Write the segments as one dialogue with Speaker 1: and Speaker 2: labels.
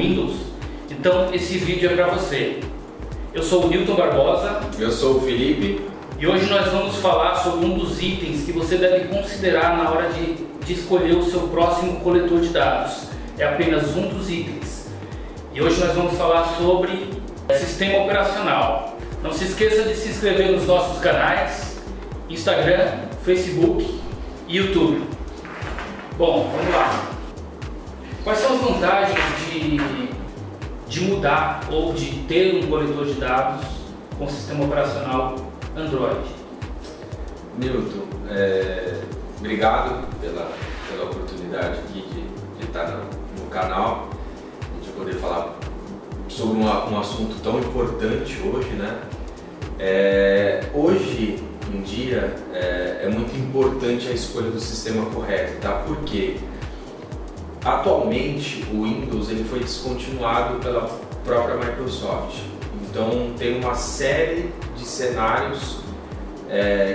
Speaker 1: Windows, então esse vídeo é para você. Eu sou o Newton Barbosa.
Speaker 2: Eu sou o Felipe.
Speaker 1: E hoje nós vamos falar sobre um dos itens que você deve considerar na hora de escolher o seu próximo coletor de dados. É apenas um dos itens. E hoje nós vamos falar sobre sistema operacional. Não se esqueça de se inscrever nos nossos canais, Instagram, Facebook e YouTube. Bom, vamos lá. Quais são as vantagens de mudar ou de ter um coletor de dados com sistema operacional Android?
Speaker 2: Newton, obrigado pela oportunidade aqui de estar no canal e de poder falar sobre um assunto tão importante hoje, né? Hoje em dia é muito importante a escolha do sistema correto, tá? Porque atualmente o Windows ele foi descontinuado pela própria Microsoft. Então tem uma série de cenários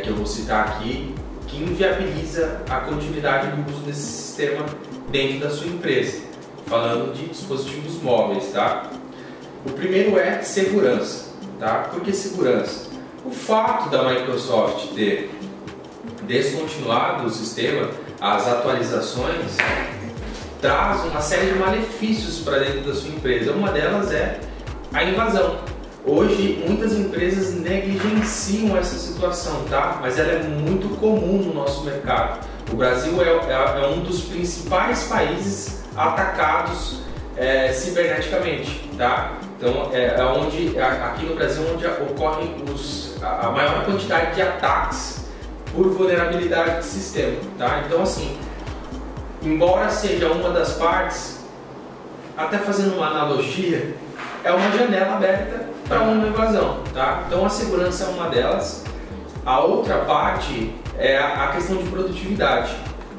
Speaker 2: que eu vou citar aqui que inviabiliza a continuidade do uso desse sistema dentro da sua empresa, falando de dispositivos móveis, tá? O primeiro é segurança, tá? Por que segurança? O fato da Microsoft ter descontinuado o sistema, as atualizações, traz uma série de malefícios para dentro da sua empresa. Uma delas é a invasão. Hoje, muitas empresas negligenciam essa situação, tá? Mas ela é muito comum no nosso mercado. O Brasil é um dos principais países atacados ciberneticamente, tá? Então, aqui no Brasil onde ocorrem a maior quantidade de ataques por vulnerabilidade de sistema, tá? Então, assim, embora seja uma das partes, até fazendo uma analogia, é uma janela aberta para uma invasão, tá? Então a segurança é uma delas. A outra parte é a questão de produtividade.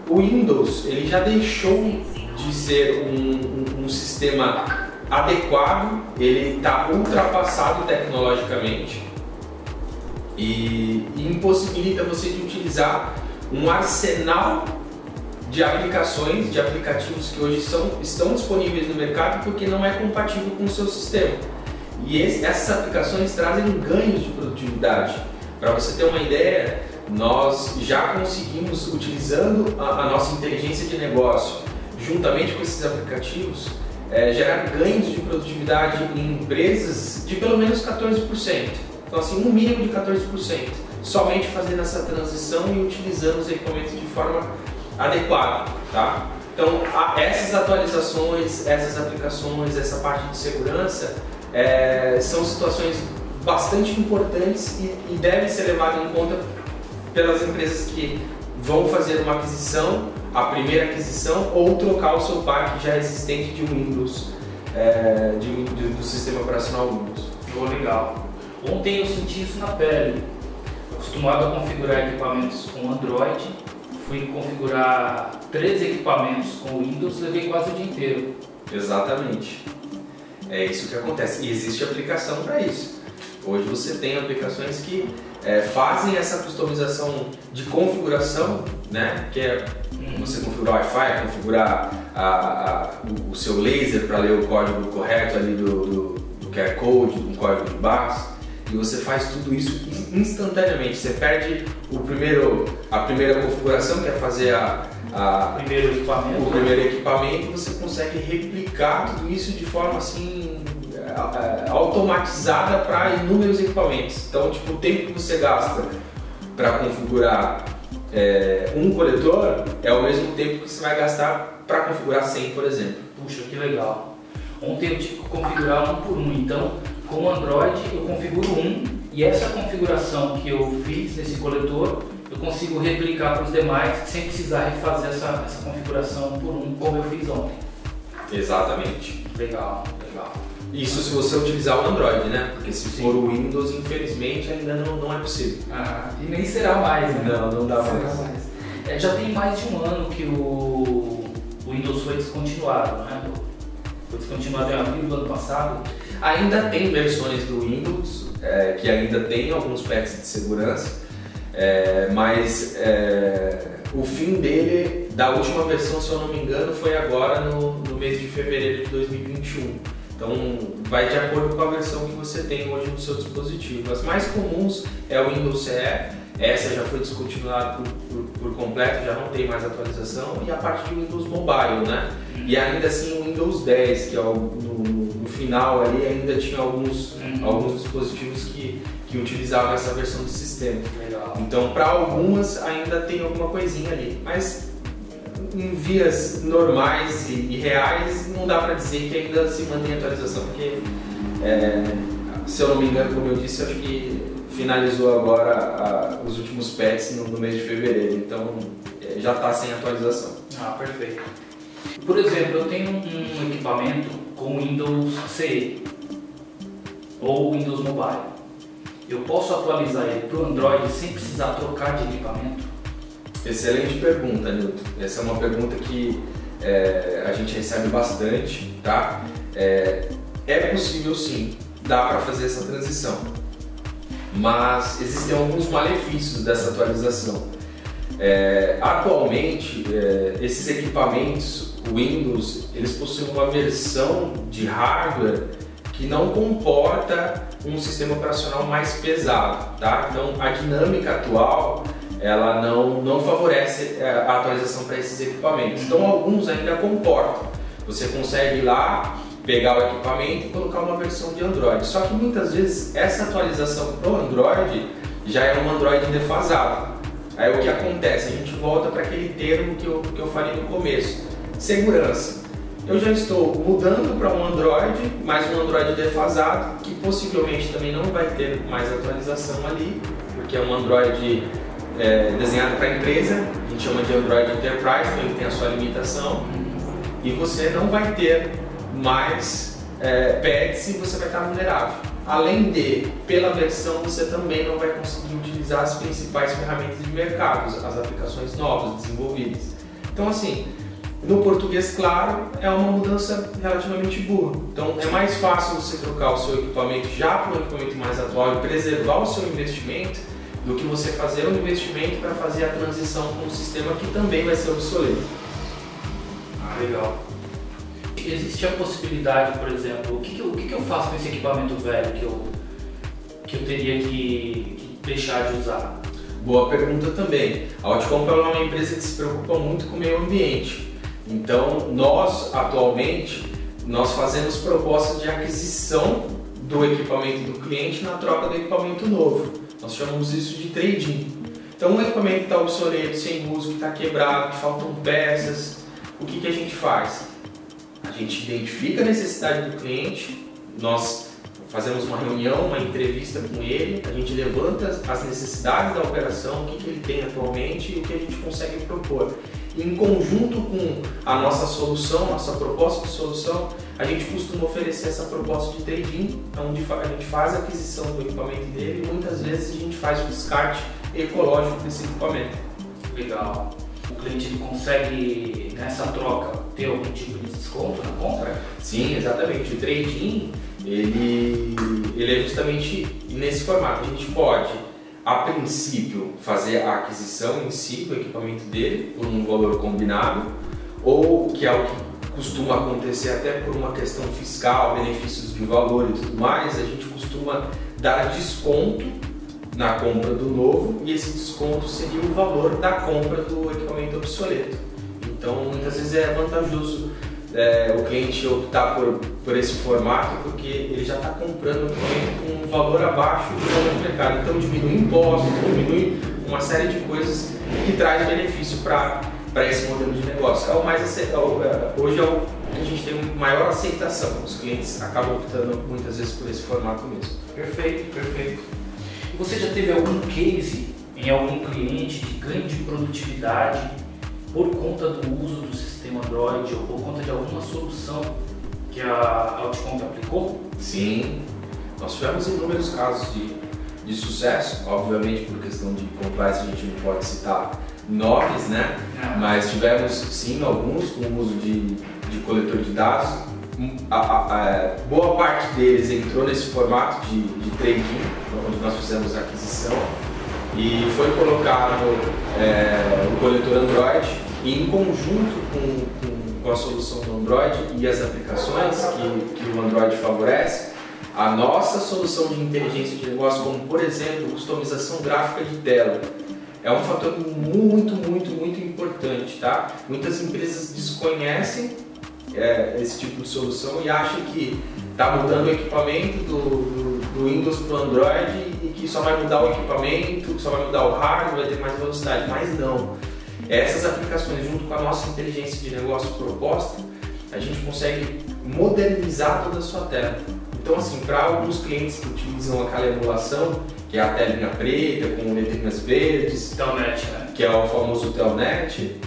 Speaker 2: O Windows ele já deixou de ser um sistema adequado, ele está ultrapassado tecnologicamente e impossibilita você de utilizar um arsenal de aplicações, de aplicativos que hoje estão disponíveis no mercado porque não é compatível com o seu sistema. E essas aplicações trazem ganhos de produtividade. Para você ter uma ideia, nós já conseguimos, utilizando a nossa inteligência de negócio, juntamente com esses aplicativos, gerar ganhos de produtividade em empresas de pelo menos 14%. Então, assim, um mínimo de 14%, somente fazendo essa transição e utilizando os equipamentos de forma adequada, tá? Então, essas atualizações, essas aplicações, essa parte de segurança são situações bastante importantes e devem ser levadas em conta pelas empresas que vão fazer uma aquisição, a primeira aquisição, ou trocar o seu parque já existente de Windows, do sistema operacional Windows.
Speaker 1: Oh, legal. Ontem eu senti isso na pele. Acostumado a configurar equipamentos com Android, fui configurar 3 equipamentos com Windows, levei quase o dia inteiro.
Speaker 2: Exatamente. É isso que acontece. E existe aplicação para isso. Hoje você tem aplicações que fazem essa customização de configuração, né? Que é você configurar o Wi-Fi, configurar o seu laser para ler o código correto ali do QR Code, do código de barras. E você faz tudo isso instantaneamente. Você perde a primeira configuração, que é fazer o primeiro equipamento, e você consegue replicar tudo isso de forma assim automatizada para inúmeros equipamentos. Então, tipo, o tempo que você gasta para configurar um coletor é o mesmo tempo que você vai gastar para configurar 100, por exemplo.
Speaker 1: Puxa, que legal! Ontem eu tive que configurar um por um, então com o Android eu configuro um e essa configuração que eu fiz nesse coletor eu consigo replicar para os demais sem precisar refazer essa configuração por um, como eu fiz ontem.
Speaker 2: Exatamente.
Speaker 1: Legal, legal.
Speaker 2: Isso se você utilizar o Android, né? Porque se for o Windows, infelizmente ainda não é possível.
Speaker 1: E nem será mais, né?
Speaker 2: Não dá mais.
Speaker 1: Já tem mais de um ano que o Windows foi descontinuado, né? Foi descontinuado em abril do ano passado.
Speaker 2: Ainda tem versões do Windows que ainda tem alguns patches de segurança, mas o fim dele, da última versão, se eu não me engano, foi agora no mês de fevereiro de 2021. Então vai de acordo com a versão que você tem hoje no seu dispositivo. As mais comuns é o Windows CE, essa já foi descontinuada por completo, já não tem mais atualização, e a parte de Windows Mobile, né? E ainda assim o Windows 10, que é no final ali, ainda tinha alguns dispositivos que utilizavam essa versão do sistema.
Speaker 1: Legal.
Speaker 2: Então para algumas ainda tem alguma coisinha ali, mas em vias normais e reais não dá para dizer que ainda se mantém a atualização, porque se eu não me engano, como eu disse, acho que finalizou agora os últimos patches no mês de fevereiro, então já está sem atualização.
Speaker 1: Ah, perfeito. Por exemplo, eu tenho um equipamento com Windows CE ou Windows Mobile. Eu posso atualizar ele para o Android sem precisar trocar de equipamento?
Speaker 2: Excelente pergunta, Nilton. Essa é uma pergunta que a gente recebe bastante, tá? É possível sim, dá para fazer essa transição, mas existem alguns malefícios dessa atualização. Atualmente, esses equipamentos Windows, eles possuem uma versão de hardware que não comporta um sistema operacional mais pesado, tá? Então a dinâmica atual ela não favorece a atualização para esses equipamentos. Então alguns ainda comportam. Você consegue ir lá, pegar o equipamento e colocar uma versão de Android. Só que muitas vezes essa atualização para o Android já é um Android defasado. Aí o que acontece? A gente volta para aquele termo que eu falei no começo, segurança. Eu já estou mudando para um Android, mas um Android defasado, que possivelmente também não vai ter mais atualização ali, porque é um Android desenhado para a empresa, a gente chama de Android Enterprise, então ele tem a sua limitação, e você não vai ter mais patches e você vai estar vulnerável. Além de, pela versão, você também não vai conseguir utilizar as principais ferramentas de mercado, as aplicações novas, desenvolvidas. Então assim, no português claro, é uma mudança relativamente burra. Então é mais fácil você trocar o seu equipamento já para um equipamento mais atual e preservar o seu investimento do que você fazer um investimento para fazer a transição para um sistema que também vai ser obsoleto.
Speaker 1: Ah, legal. Existe a possibilidade, por exemplo, o que eu faço com esse equipamento velho que eu teria que deixar de usar?
Speaker 2: Boa pergunta também. A Outcomp é uma empresa que se preocupa muito com o meio ambiente. Então, nós atualmente fazemos propostas de aquisição do equipamento do cliente na troca do equipamento novo. Nós chamamos isso de trade-in. Então, um equipamento que está obsoleto, sem uso, que está quebrado, que faltam peças, o que a gente faz? A gente identifica a necessidade do cliente, nós fazemos uma reunião, uma entrevista com ele, a gente levanta as necessidades da operação, o que ele tem atualmente e o que a gente consegue propor. E em conjunto com a nossa solução, nossa proposta de solução, a gente costuma oferecer essa proposta de trade-in, onde a gente faz a aquisição do equipamento dele e muitas vezes a gente faz o descarte ecológico desse equipamento.
Speaker 1: Legal. O cliente ele consegue, nessa troca, ter algum tipo de desconto na compra?
Speaker 2: Sim, exatamente. O trade-in ele é justamente nesse formato. A gente pode, a princípio, fazer a aquisição em si do equipamento dele por um valor combinado, ou que é o que costuma acontecer até por uma questão fiscal, benefícios de valor e tudo mais, a gente costuma dar desconto na compra do novo e esse desconto seria o valor da compra do equipamento obsoleto. Então, muitas vezes é vantajoso o cliente optar por esse formato porque ele já está comprando o equipamento com um valor abaixo do valor de mercado. Então, diminui impostos, diminui uma série de coisas que traz benefício para esse modelo de negócio. Hoje é o que a gente tem maior aceitação. Os clientes acabam optando muitas vezes por esse formato mesmo.
Speaker 1: Perfeito, perfeito. E você já teve algum case em algum cliente de ganho de produtividade por conta do uso do sistema Android ou por conta de alguma solução que a Outcomp aplicou?
Speaker 2: Sim, nós tivemos inúmeros casos de sucesso, obviamente por questão de compliance a gente não pode citar nomes, né? Mas tivemos sim alguns com o uso de coletor de dados. Boa parte deles entrou nesse formato de trading, onde nós fizemos a aquisição, e foi colocado o coletor Android, e em conjunto com a solução do Android e as aplicações que o Android favorece, a nossa solução de inteligência de negócio, como por exemplo, customização gráfica de tela, é um fator muito importante, tá? Muitas empresas desconhecem esse tipo de solução e acham que está mudando o equipamento do Windows para o Android e que só vai mudar o equipamento, que só vai mudar o hardware, vai ter mais velocidade, mas não. Essas aplicações, junto com a nossa inteligência de negócio proposta, a gente consegue modernizar toda a sua tela. Então, assim, para alguns clientes que utilizam aquela emulação, que é a telinha preta com letrinhas verdes,
Speaker 1: Telnet, né?
Speaker 2: Que é o famoso Telnet,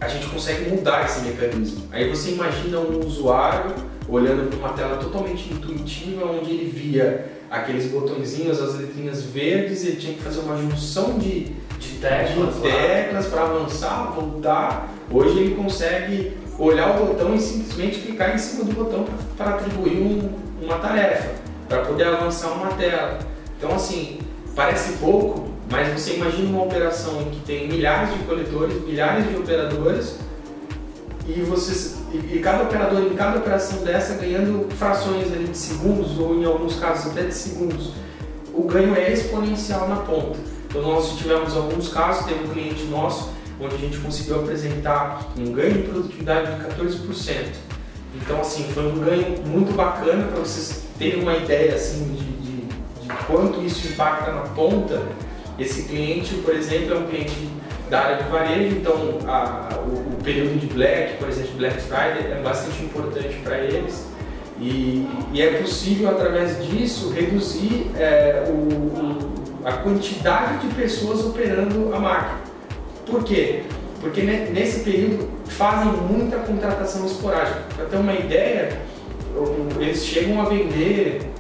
Speaker 2: a gente consegue mudar esse mecanismo. Aí você imagina um usuário olhando para uma tela totalmente intuitiva, onde ele via aqueles botõezinhos, as letrinhas verdes, e ele tinha que fazer uma junção de teclas para avançar, voltar. Hoje ele consegue olhar o botão e simplesmente clicar em cima do botão para atribuir uma tarefa, para poder avançar uma tela. Então, assim, parece pouco, mas você imagina uma operação em que tem milhares de coletores, milhares de operadores, e cada operador em cada operação dessa ganhando frações ali de segundos, ou em alguns casos até de segundos. O ganho é exponencial na ponta. Então nós tivemos alguns casos, teve um cliente nosso onde a gente conseguiu apresentar um ganho de produtividade de 14%. Então, assim, foi um ganho muito bacana para vocês terem uma ideia assim, de quanto isso impacta na ponta. Esse cliente, por exemplo, é um cliente da área de varejo, então o período de Black, por exemplo, Black Friday, é bastante importante para eles. E é possível, através disso, reduzir a quantidade de pessoas operando a máquina. Por quê? Porque nesse período fazem muita contratação esporádica. Para ter uma ideia, eles chegam a vender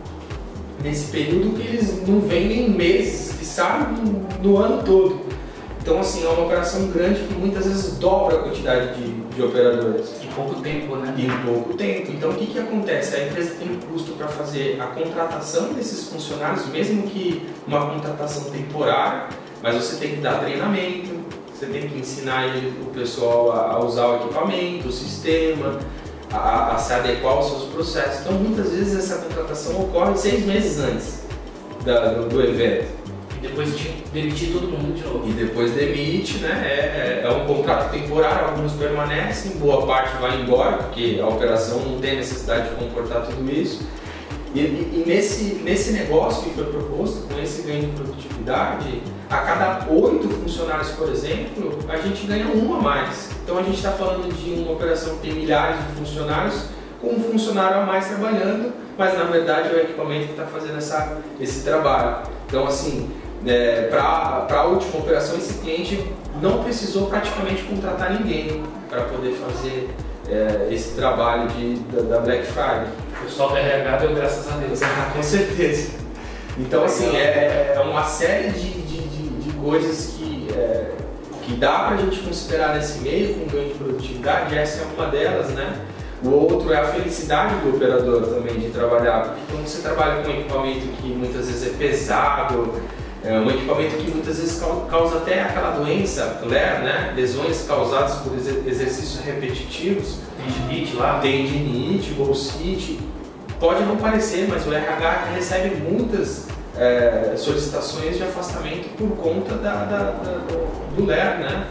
Speaker 2: nesse período que eles não vendem em meses, que sabem no ano todo. Então, assim, é uma operação grande que muitas vezes dobra a quantidade de operadores.
Speaker 1: Em pouco tempo, né?
Speaker 2: Em pouco tempo. Então, o que acontece? A empresa tem um custo para fazer a contratação desses funcionários, mesmo que uma contratação temporária, mas você tem que dar treinamento, você tem que ensinar o pessoal a usar o equipamento, o sistema, a se adequar aos seus processos. Então, muitas vezes essa contratação ocorre 6 meses antes do evento.
Speaker 1: E depois demitir todo mundo de novo.
Speaker 2: E depois demite, né? É um contrato temporário, alguns permanecem, boa parte vai embora, porque a operação não tem necessidade de comportar tudo isso. E nesse negócio que foi proposto, com esse ganho de produtividade, a cada 8 funcionários, por exemplo, a gente ganha uma a mais. Então a gente está falando de uma operação que tem milhares de funcionários, com um funcionário a mais trabalhando, mas na verdade é o equipamento que está fazendo esse trabalho. Então, assim, para a última operação, esse cliente não precisou praticamente contratar ninguém para poder fazer esse trabalho da Black Friday.
Speaker 1: O pessoal da RH deu graças a Deus.
Speaker 2: Com certeza. Então, assim, é uma série de coisas que dá para a gente considerar nesse meio com ganho de produtividade. Essa é uma delas, né? O outro é a felicidade do operador também de trabalhar, porque quando você trabalha com um equipamento que muitas vezes é pesado, um equipamento que muitas vezes causa até aquela doença, LER, né? Lesões causadas por exercícios repetitivos, tendinite, bolsite, pode não parecer, mas o RH recebe muitas solicitações de afastamento por conta do LER, né?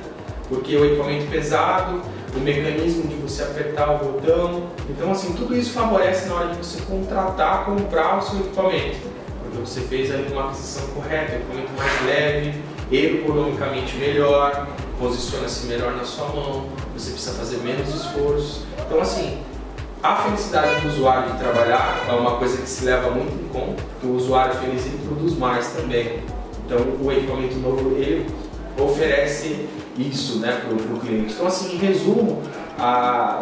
Speaker 2: Porque o equipamento pesado, o mecanismo de você apertar o botão, então assim, tudo isso favorece na hora de você comprar o seu equipamento, porque você fez ali uma aquisição correta, equipamento mais leve, ergonomicamente melhor, posiciona-se melhor na sua mão, você precisa fazer menos esforço. Então, assim, a felicidade do usuário de trabalhar é uma coisa que se leva muito em conta, porque o usuário feliz ele produz mais também. Então, o equipamento novo ele oferece isso, né, para o cliente. Então, assim, em resumo,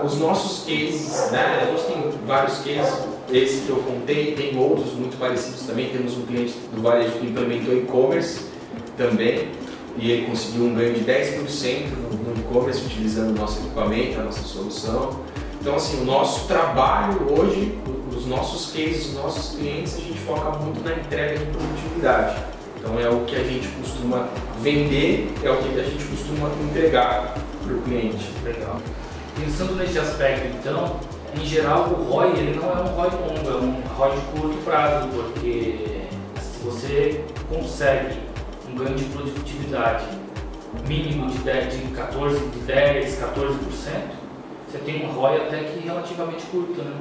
Speaker 2: os nossos cases, né, a gente tem vários cases, esse que eu contei, tem outros muito parecidos também. Temos um cliente do varejo que implementou e-commerce também, e ele conseguiu um ganho de 10% no e-commerce utilizando o nosso equipamento, a nossa solução. Então, assim, o nosso trabalho hoje, os nossos cases, os nossos clientes, a gente foca muito na entrega de produtividade. Então é o que a gente costuma vender, é o que a gente costuma entregar para o cliente.
Speaker 1: Legal. Pensando nesse aspecto, então, em geral o ROI ele não é um ROI longo, é um ROI de curto prazo, porque se você consegue um ganho de produtividade mínimo de 10, 14%, você tem um ROI até que relativamente curto, né?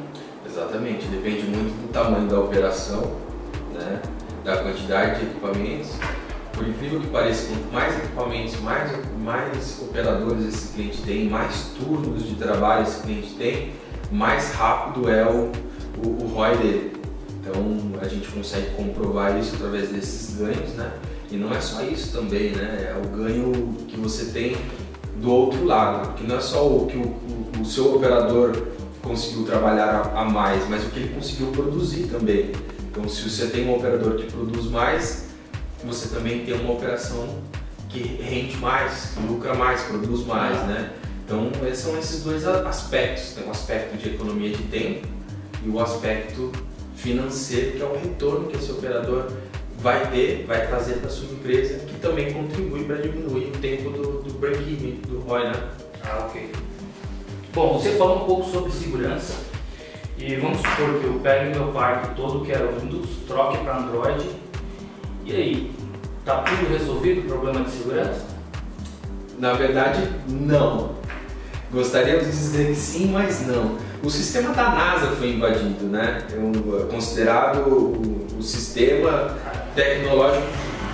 Speaker 2: Exatamente, depende muito do tamanho da operação, né? Da quantidade de equipamentos. Por incrível que pareça, quanto mais equipamentos, mais operadores esse cliente tem, mais turnos de trabalho esse cliente tem, mais rápido é o ROI dele. Então a gente consegue comprovar isso através desses ganhos, né? E não é só isso também, né? É o ganho que você tem do outro lado, porque não é só o que o seu operador conseguiu trabalhar a mais, mas o que ele conseguiu produzir também. Então se você tem um operador que produz mais, você também tem uma operação que rende mais, que lucra mais, produz mais, né? Então são esses dois aspectos. Tem o aspecto de economia de tempo e o aspecto financeiro, que é o retorno que esse operador vai trazer para a sua empresa, que também contribui para diminuir o tempo do break-even, do ROI, né?
Speaker 1: Ah, ok. Bom, você falou um pouco sobre segurança e vamos supor que eu pegue meu parque todo que era Windows, troque para Android. E aí, tá tudo resolvido o problema de segurança?
Speaker 2: Na verdade, não. Gostaríamos de dizer que sim, mas não. O sistema da NASA foi invadido, né? É considerado o sistema tecnológico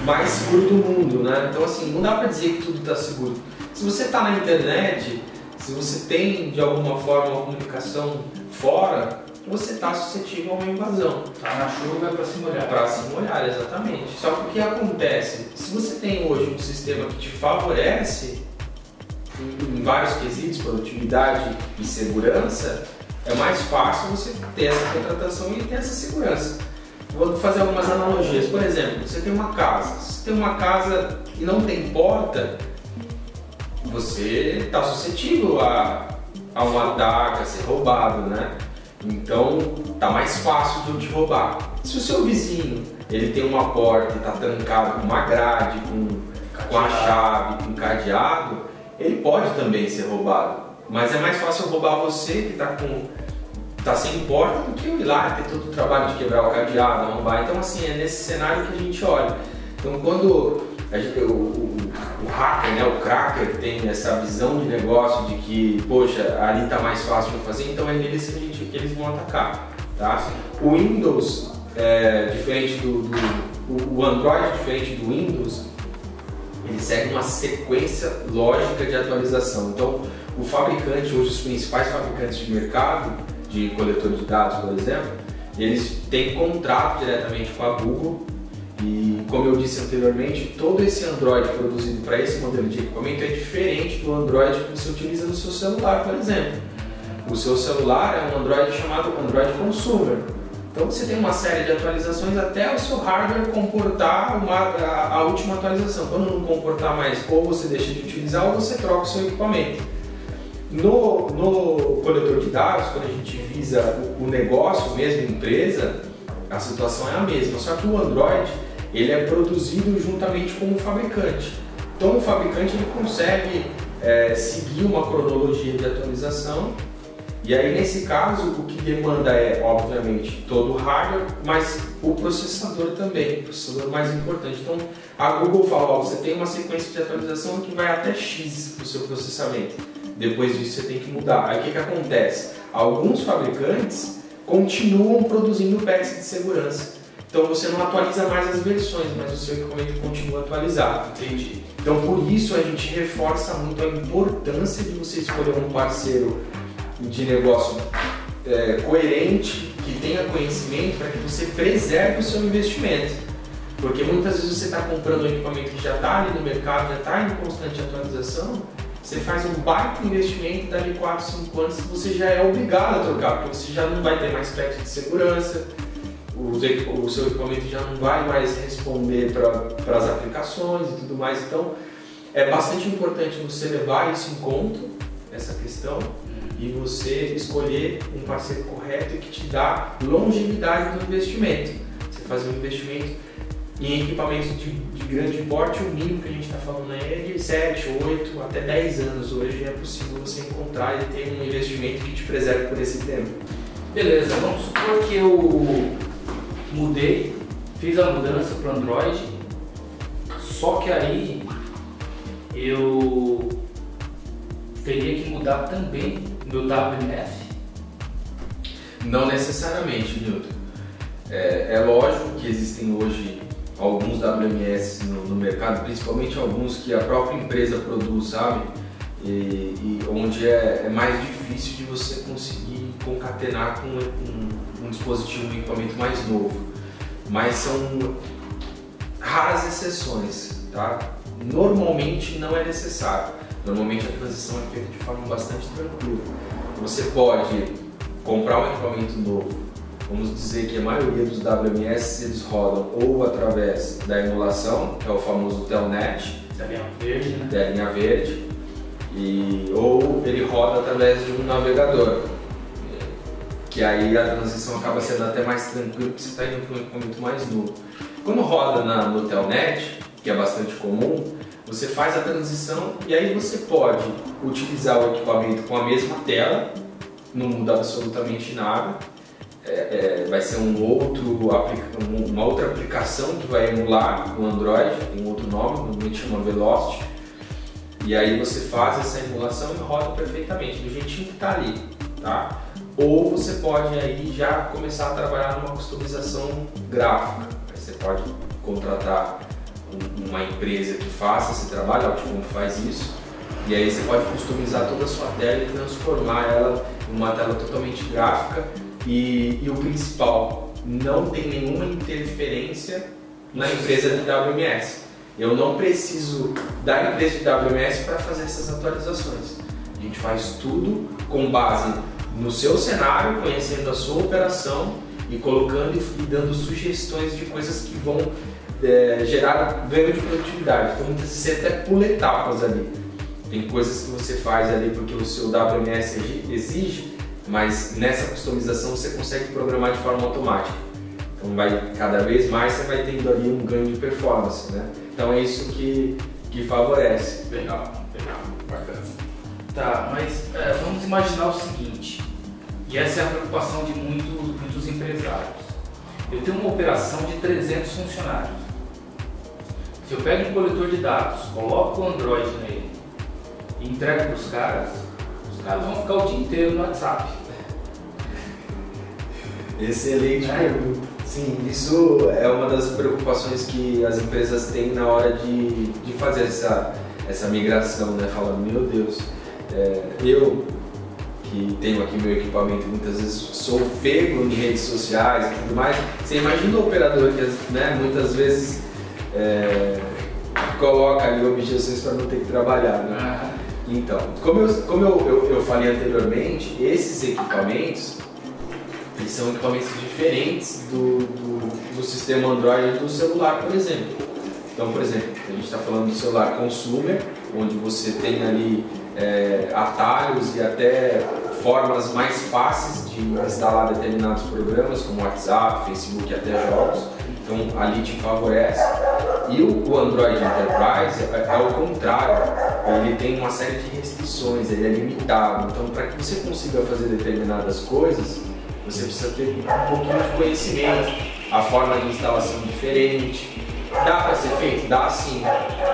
Speaker 2: mais seguro do mundo, né? Então assim, não dá para dizer que tudo está seguro. Se você está na internet, se você tem de alguma forma uma comunicação fora, você está suscetível a uma invasão.
Speaker 1: Tá na chuva é para se molhar.
Speaker 2: Para se molhar, exatamente. Só que o que acontece? Se você tem hoje um sistema que te favorece em vários quesitos, produtividade e segurança, é mais fácil você ter essa contratação e ter essa segurança. Vou fazer algumas analogias. Por exemplo, você tem uma casa. Se tem uma casa e não tem porta, você está suscetível a um ataque, a ser roubado, né? Então, tá mais fácil de eu te roubar. Se o seu vizinho ele tem uma porta e está trancado com uma grade, com a chave, com cadeado, ele pode também ser roubado. Mas é mais fácil eu roubar você que está sem porta do que eu ir lá e ter todo o trabalho de quebrar o cadeado, arrombar. Então assim, é nesse cenário que a gente olha. Então quando o hacker, né, o cracker tem essa visão de negócio de que, poxa, ali está mais fácil de fazer, então é neles que eles vão atacar. Tá? O Windows, diferente o Android, diferente do Windows, ele segue uma sequência lógica de atualização. Então, o fabricante, hoje os principais fabricantes de mercado, de coletor de dados, por exemplo, eles têm contrato diretamente com a Google e, como eu disse anteriormente, todo esse Android produzido para esse modelo de equipamento é diferente do Android que você utiliza no seu celular, por exemplo. O seu celular é um Android chamado Android Consumer. Então você tem uma série de atualizações até o seu hardware comportar a última atualização. Quando não comportar mais, ou você deixa de utilizar ou você troca o seu equipamento. No coletor de dados, quando a gente visa o negócio mesmo, empresa, a situação é a mesma. Só que o Android ele é produzido juntamente com o fabricante. Então o fabricante ele consegue seguir uma cronologia de atualização. E aí, nesse caso, o que demanda é, obviamente, todo o hardware, mas o processador também, o processador mais importante. Então, a Google fala, ó, você tem uma sequência de atualização que vai até X para o seu processamento. Depois disso, você tem que mudar. Aí, o que acontece? Alguns fabricantes continuam produzindo patches de segurança. Então, você não atualiza mais as versões, mas o seu equipamento continua atualizado.
Speaker 1: Entendi.
Speaker 2: Então, por isso, a gente reforça muito a importância de você escolher um parceiro de negócio coerente, que tenha conhecimento para que você preserve o seu investimento. Porque muitas vezes você está comprando um equipamento que já está ali no mercado, já está em constante atualização, você faz um baita investimento e dali 4, 5 anos você já é obrigado a trocar, porque você já não vai ter mais patch de segurança, o seu equipamento já não vai mais responder para as aplicações e tudo mais. Então é bastante importante você levar isso em conta, essa questão, e você escolher um parceiro correto que te dá longevidade no investimento. Você faz um investimento Em equipamentos de grande porte, o mínimo que a gente está falando aí é de 7, 8, até 10 anos. Hoje é possível você encontrar e ter um investimento que te preserve por esse tempo.
Speaker 1: Beleza, vamos supor que eu mudei, fiz a mudança para o Android, só que aí eu teria que mudar também meu WMS?
Speaker 2: Não necessariamente, Nilton. É lógico que existem hoje alguns WMS no mercado, principalmente alguns que a própria empresa produz, sabe? E onde é mais difícil de você conseguir concatenar com um dispositivo, um equipamento mais novo. Mas são raras exceções, tá? Normalmente não é necessário. Normalmente a transição é feita de forma bastante tranquila. Você pode comprar um equipamento novo. Vamos dizer que a maioria dos WMS eles rodam ou através da emulação, que é o famoso Telnet,
Speaker 1: da linha verde, né?
Speaker 2: Da linha verde, ou ele roda através de um navegador, que aí a transição acaba sendo até mais tranquila porque você está indo para um equipamento mais novo. Quando roda no Telnet, que é bastante comum, você faz a transição e aí você pode utilizar o equipamento com a mesma tela, não muda absolutamente nada. Vai ser uma outra aplicação que vai emular o Android, tem um outro nome, normalmente chama Velocity, e aí você faz essa emulação e roda perfeitamente, do jeitinho que está ali, tá? Ou você pode aí já começar a trabalhar numa customização gráfica, aí você pode contratar uma empresa que faça esse trabalho, a Opticom faz isso, e aí você pode customizar toda a sua tela e transformar ela em uma tela totalmente gráfica. E o principal, não tem nenhuma interferência na empresa de WMS. Eu não preciso da empresa de WMS para fazer essas atualizações. A gente faz tudo com base no seu cenário, conhecendo a sua operação e colocando e dando sugestões de coisas que vão gerar ganho de produtividade. Então muitas vezes você até pula etapas ali. Tem coisas que você faz ali porque o seu WMS exige, mas nessa customização você consegue programar de forma automática. Então cada vez mais você vai tendo ali um ganho de performance, né? Então é isso que favorece.
Speaker 1: Legal, bacana. Tá, mas vamos imaginar o seguinte, e essa é a preocupação de muitos empresários. Eu tenho uma operação de 300 funcionários. Se eu pego um coletor de dados, coloco o Android nele e entrego para os caras vão ficar o dia inteiro no WhatsApp.
Speaker 2: Excelente pergunta. Sim, isso é uma das preocupações que as empresas têm na hora de fazer essa migração, né? Falando, meu Deus, eu que tenho aqui meu equipamento, muitas vezes sou pego em redes sociais e tudo mais. Você imagina o operador que, né, muitas vezes coloca ali objeções para não ter que trabalhar, né? Então, como eu falei anteriormente, esses equipamentos eles são equipamentos diferentes do sistema Android do celular, por exemplo. Então, por exemplo, a gente está falando do celular consumer, onde você tem ali atalhos e até formas mais fáceis de instalar determinados programas, como WhatsApp, Facebook e até jogos. Então, ali te favorece. E o Android Enterprise é o contrário, ele tem uma série de restrições, ele é limitado. Então, para que você consiga fazer determinadas coisas, você precisa ter um pouquinho de conhecimento, a forma de instalação diferente. Dá para ser feito? Dá sim.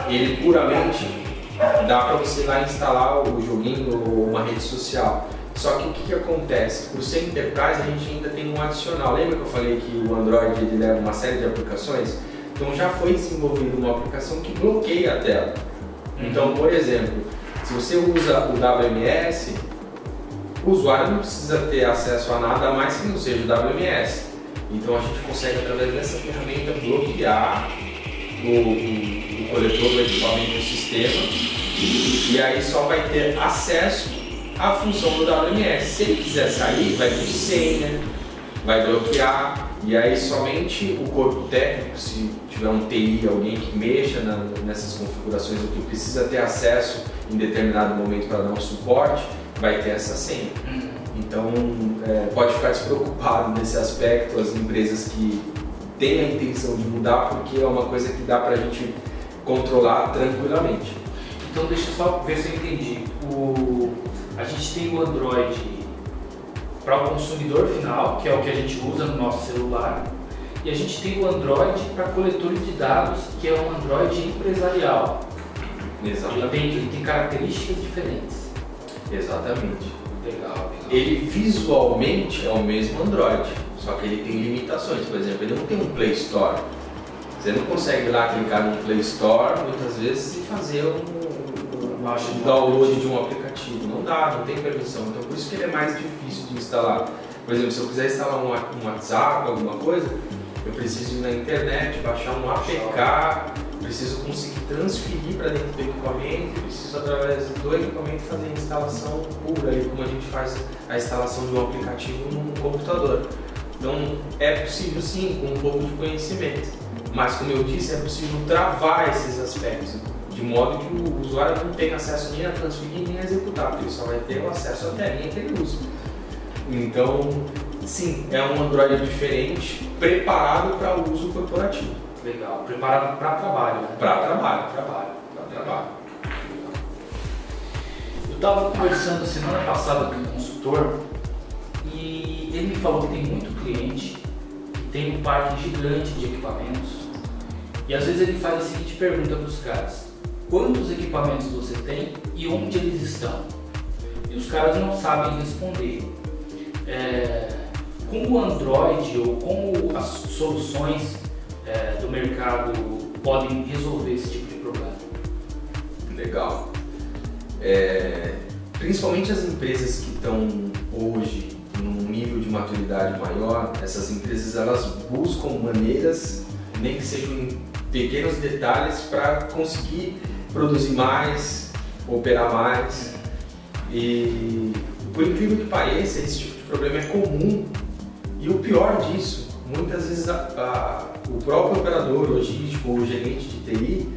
Speaker 2: Ele puramente dá para você lá instalar o joguinho ou uma rede social. Só que o que acontece? Por ser Enterprise, a gente ainda tem um adicional. Lembra que eu falei que o Android ele leva uma série de aplicações? Então já foi desenvolvida uma aplicação que bloqueia a tela. Então, por exemplo, se você usa o WMS, o usuário não precisa ter acesso a nada mais que não seja o WMS. Então a gente consegue, através dessa ferramenta, bloquear o coletor do equipamento do sistema e aí só vai ter acesso à função do WMS. Se ele quiser sair, vai pedir senha, vai bloquear e aí somente o corpo técnico, se tiver um TI, alguém que mexa nessas configurações ou que precisa ter acesso em determinado momento para dar um suporte, vai ter essa senha. Então pode ficar despreocupado nesse aspecto. As empresas que tem a intenção de mudar porque é uma coisa que dá pra gente controlar tranquilamente.
Speaker 1: Então deixa eu só ver se eu entendi. A gente tem o Android para o consumidor final, que é o que a gente usa no nosso celular, e a gente tem o Android para coletor de dados, que é um Android empresarial.
Speaker 2: Exatamente.
Speaker 1: Ele tem características diferentes.
Speaker 2: Exatamente.
Speaker 1: Legal.
Speaker 2: Ele visualmente é o mesmo Android, só que ele tem limitações. Por exemplo, ele não tem um Play Store. Você não consegue ir lá clicar no Play Store muitas vezes e fazer um download de um aplicativo. Não dá, não tem permissão. Então por isso que ele é mais difícil de instalar. Por exemplo, se eu quiser instalar um WhatsApp, alguma coisa, eu preciso ir na internet, baixar um APK, preciso conseguir transferir para dentro do equipamento, preciso através do equipamento fazer a instalação pura, ali, como a gente faz a instalação de um aplicativo num computador. Então é possível sim, com um pouco de conhecimento, mas como eu disse, é possível travar esses aspectos, de modo que o usuário não tenha acesso nem a transferir nem a executar, porque ele só vai ter o acesso à telinha que ele usa. Então, sim, é um Android diferente, preparado para o uso corporativo.
Speaker 1: Legal, preparado para trabalho, né?
Speaker 2: Para trabalho.
Speaker 1: Eu estava conversando semana passada com um consultor e ele me falou que tem muito cliente que tem um parque gigante de equipamentos e às vezes ele faz a seguinte pergunta para os caras: quantos equipamentos você tem e onde eles estão? E os caras não sabem responder. Como o Android ou como as soluções do mercado podem resolver esse tipo de problema?
Speaker 2: Legal. Principalmente as empresas que estão hoje num nível de maturidade maior, essas empresas elas buscam maneiras, nem que sejam em pequenos detalhes, para conseguir produzir mais, operar mais. E por incrível que pareça, esse tipo de problema é comum. E o pior disso, muitas vezes o próprio operador logístico ou gerente de TI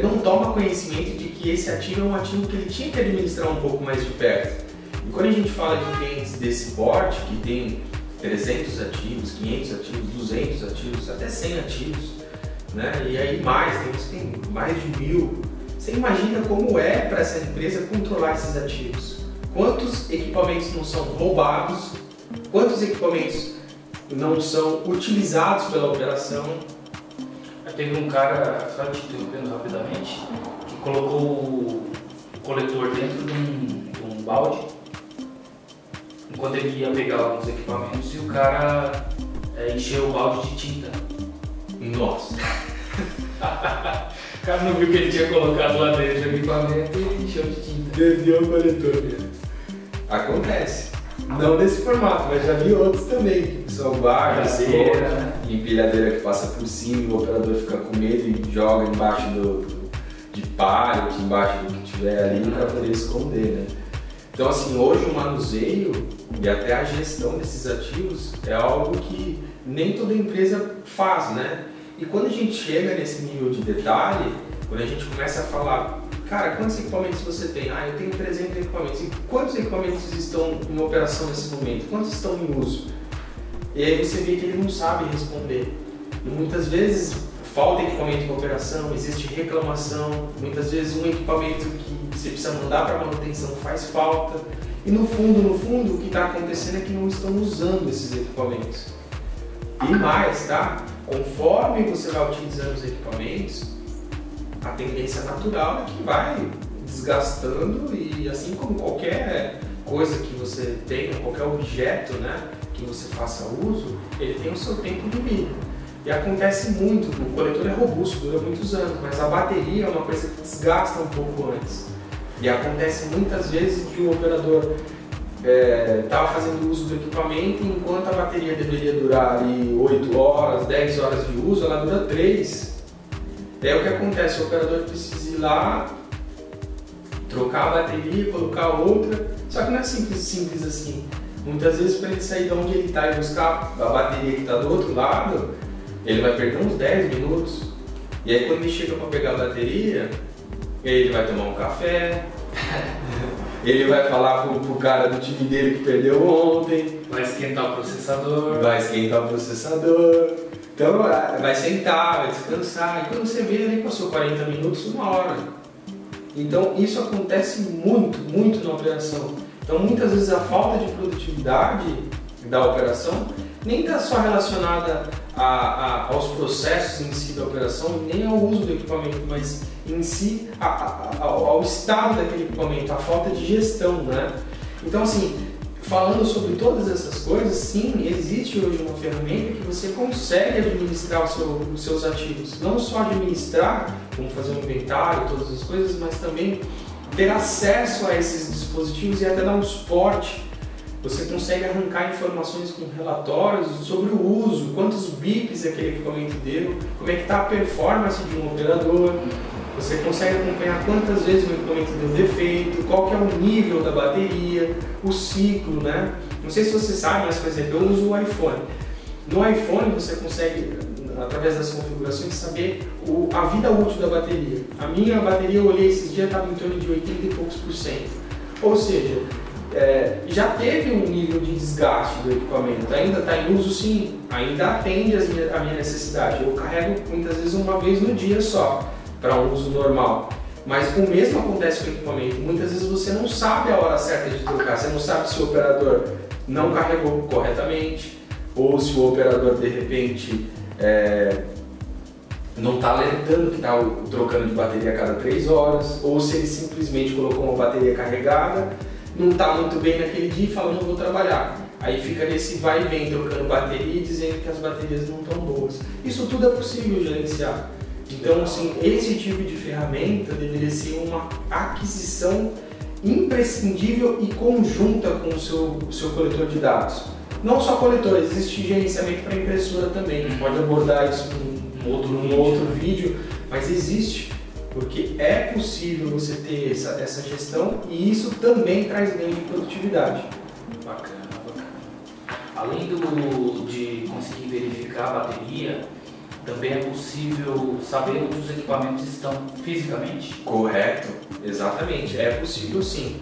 Speaker 2: não toma conhecimento de que esse ativo é um ativo que ele tinha que administrar um pouco mais de perto. E quando a gente fala de clientes desse porte, que tem 300 ativos, 500 ativos, 200 ativos, até 100 ativos, né? E aí tem mais de 1000. Você imagina como é para essa empresa controlar esses ativos? Quantos equipamentos não são roubados? Quantos equipamentos não são utilizados pela operação?
Speaker 1: Teve um cara, só te interrompendo rapidamente, que colocou o coletor dentro de um balde enquanto ele ia pegar alguns equipamentos e o cara encheu o balde de tinta.
Speaker 2: Nossa!
Speaker 1: O cara não viu que ele tinha colocado lá dentro o equipamento e encheu de tinta.
Speaker 2: Desviou o coletor. Acontece. Não desse formato, mas já vi outros também, que são barras, empilhadeira que passa por cima, o operador fica com medo e joga embaixo de pallet, embaixo do que tiver ali para poder esconder, né? Então assim, hoje o manuseio e até a gestão desses ativos é algo que nem toda empresa faz, né? E quando a gente chega nesse nível de detalhe, quando a gente começa a falar, cara, quantos equipamentos você tem? Eu tenho 300 equipamentos. E quantos equipamentos estão em operação nesse momento? Quantos estão em uso? E aí você vê que ele não sabe responder. E muitas vezes falta equipamento em operação, existe reclamação, muitas vezes um equipamento que você precisa mandar para manutenção faz falta. E no fundo, o que está acontecendo é que não estão usando esses equipamentos. E mais, tá? Conforme você vai utilizando os equipamentos, a tendência natural é que vai desgastando e assim como qualquer coisa que você tenha, qualquer objeto, né, que você faça uso, ele tem o seu tempo de vida. E acontece muito, o coletor é robusto, dura muitos anos, mas a bateria é uma coisa que desgasta um pouco antes. E acontece muitas vezes que o operador estava fazendo uso do equipamento e enquanto a bateria deveria durar ali 8 horas, 10 horas de uso, ela dura 3. É o que acontece, o operador precisa ir lá, trocar a bateria, colocar outra, só que não é simples assim. Muitas vezes para ele sair de onde ele está e buscar a bateria que está do outro lado, ele vai perder uns 10 minutos. E aí quando ele chega para pegar a bateria, ele vai tomar um café, ele vai falar pro cara do time dele que perdeu ontem.
Speaker 1: Vai esquentar o processador.
Speaker 2: Vai esquentar o processador. Então vai sentar, vai descansar, e quando você vê, nem passou 40 minutos, 1 hora. Então isso acontece muito na operação. Então muitas vezes a falta de produtividade da operação nem está só relacionada aos processos em si da operação, nem ao uso do equipamento, mas em si ao estado daquele equipamento, a falta de gestão, né? Então assim, falando sobre todas essas coisas, sim, existe hoje uma ferramenta que você consegue administrar os seus ativos. Não só administrar, como fazer um inventário, todas as coisas, mas também ter acesso a esses dispositivos e até dar um suporte. Você consegue arrancar informações com relatórios sobre o uso, quantos bips aquele equipamento deu, como é que está a performance de um operador. Você consegue acompanhar quantas vezes o equipamento deu defeito, qual que é o nível da bateria, o ciclo, né? Não sei se você sabe, mas por exemplo, eu uso o iPhone. No iPhone você consegue, através das configurações, saber a vida útil da bateria. A minha bateria, eu olhei esses dias, estava em torno de 80 e poucos %. Ou seja, já teve um nível de desgaste do equipamento, ainda está em uso sim, ainda atende a minha necessidade. Eu carrego muitas vezes uma vez no dia só, para um uso normal. Mas o mesmo acontece com o equipamento. Muitas vezes você não sabe a hora certa de trocar, você não sabe se o operador não carregou corretamente, ou se o operador de repente não está alertando que está trocando de bateria a cada 3 horas, ou se ele simplesmente colocou uma bateria carregada, não está muito bem naquele dia e fala, não vou trabalhar. Aí fica nesse vai e vem trocando bateria e dizendo que as baterias não estão boas. Isso tudo é possível gerenciar. Então, assim, esse tipo de ferramenta deveria ser uma aquisição imprescindível e conjunta com o seu coletor de dados. Não só coletor, existe gerenciamento para impressora também. A gente pode abordar isso num outro vídeo, mas existe, porque é possível você ter essa gestão e isso também traz ganho de produtividade.
Speaker 1: Bacana. Além de conseguir verificar a bateria, também é possível saber onde os equipamentos estão fisicamente?
Speaker 2: Correto, exatamente, é possível sim.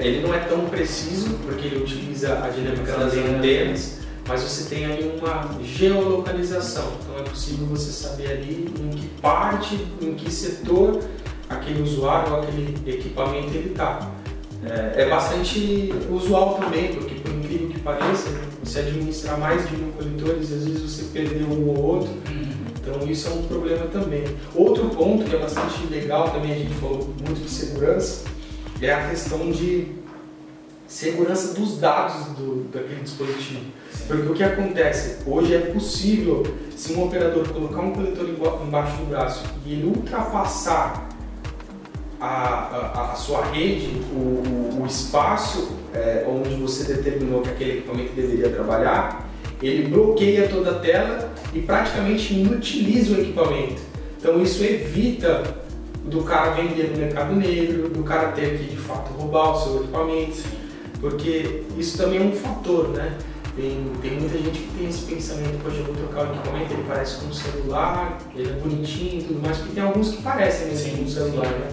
Speaker 2: Ele não é tão preciso porque ele utiliza a dinâmica das antenas, mas você tem ali uma geolocalização, então é possível você saber ali em que parte, em que setor aquele usuário ou aquele equipamento ele está. É bastante usual também, porque por incrível que pareça, você administrar mais de 1000 coletores, às vezes você perdeu um ou outro, então isso é um problema também. Outro ponto que é bastante legal também, a gente falou muito de segurança, é a questão de segurança dos dados daquele dispositivo. Porque o que acontece? Hoje é possível, se um operador colocar um coletor embaixo do braço e ele ultrapassar a sua rede, o espaço onde você determinou que aquele equipamento deveria trabalhar, ele bloqueia toda a tela e praticamente inutiliza o equipamento. Então isso evita do cara vender no mercado negro, do cara ter que de fato roubar o seu equipamento, porque isso também é um fator, né? Tem muita gente que tem esse pensamento, poxa, eu vou trocar o equipamento, ele parece com um celular, ele é bonitinho e tudo mais, porque tem alguns que parecem mesmo com um celular, né?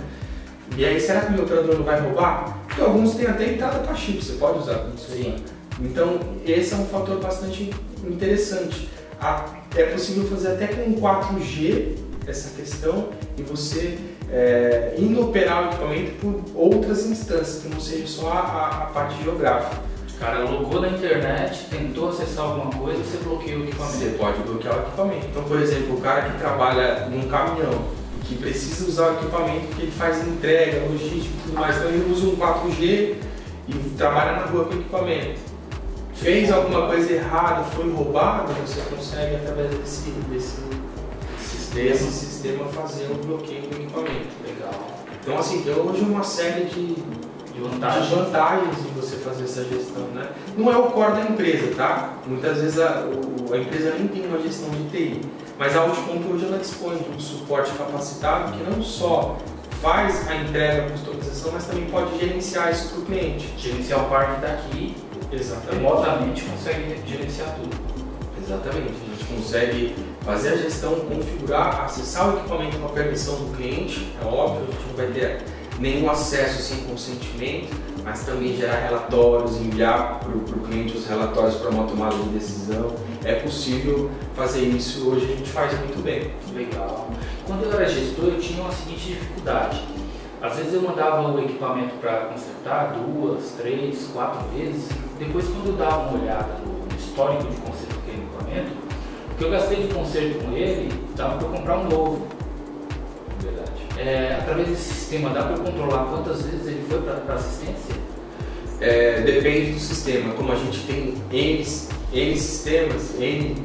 Speaker 2: E aí, será que o meu operador não vai roubar? Porque alguns têm até entrada para chip, você pode usar como celular. Então, esse é um fator bastante interessante. É possível fazer até com 4G essa questão e você indo operar o equipamento por outras instâncias, que não seja só a parte geográfica.
Speaker 1: O cara logou na internet, tentou acessar alguma coisa, você bloqueia o equipamento.
Speaker 2: Você pode bloquear o equipamento. Então, por exemplo, o cara que trabalha num caminhão, que precisa usar o equipamento porque ele faz entrega, logística e tudo mais, então ele usa um 4G e trabalha na rua com o equipamento. Fez alguma coisa errada, foi roubado, você consegue através desse sistema fazer o bloqueio do equipamento.
Speaker 1: Legal.
Speaker 2: Então assim, tem hoje uma série de vantagens de você fazer essa gestão, né? Não é o core da empresa, tá? Muitas vezes a empresa nem tem uma gestão de TI, mas a Outponto hoje ela dispõe de um suporte capacitado que não só faz a entrega, a customização, mas também pode gerenciar isso para o cliente.
Speaker 1: Gerenciar o parque daqui, remotamente consegue gerenciar tudo.
Speaker 2: Exatamente, a gente consegue fazer a gestão, configurar, acessar o equipamento com a permissão do cliente, é óbvio, a gente não vai ter nenhum acesso sem consentimento, mas também gerar relatórios, enviar para o cliente os relatórios para uma tomada de decisão. É possível fazer isso, hoje a gente faz muito bem.
Speaker 1: Legal. Quando eu era gestor, eu tinha uma seguinte dificuldade. Às vezes eu mandava o equipamento para consertar 2, 3, 4 vezes. Depois, quando eu dava uma olhada no histórico de conserto daquele equipamento, o que eu gastei de conserto com ele, dava para eu comprar um novo. Verdade. Através desse sistema, dá para eu controlar quantas vezes ele foi para assistência?
Speaker 2: Depende do sistema. Como a gente tem N sistemas, N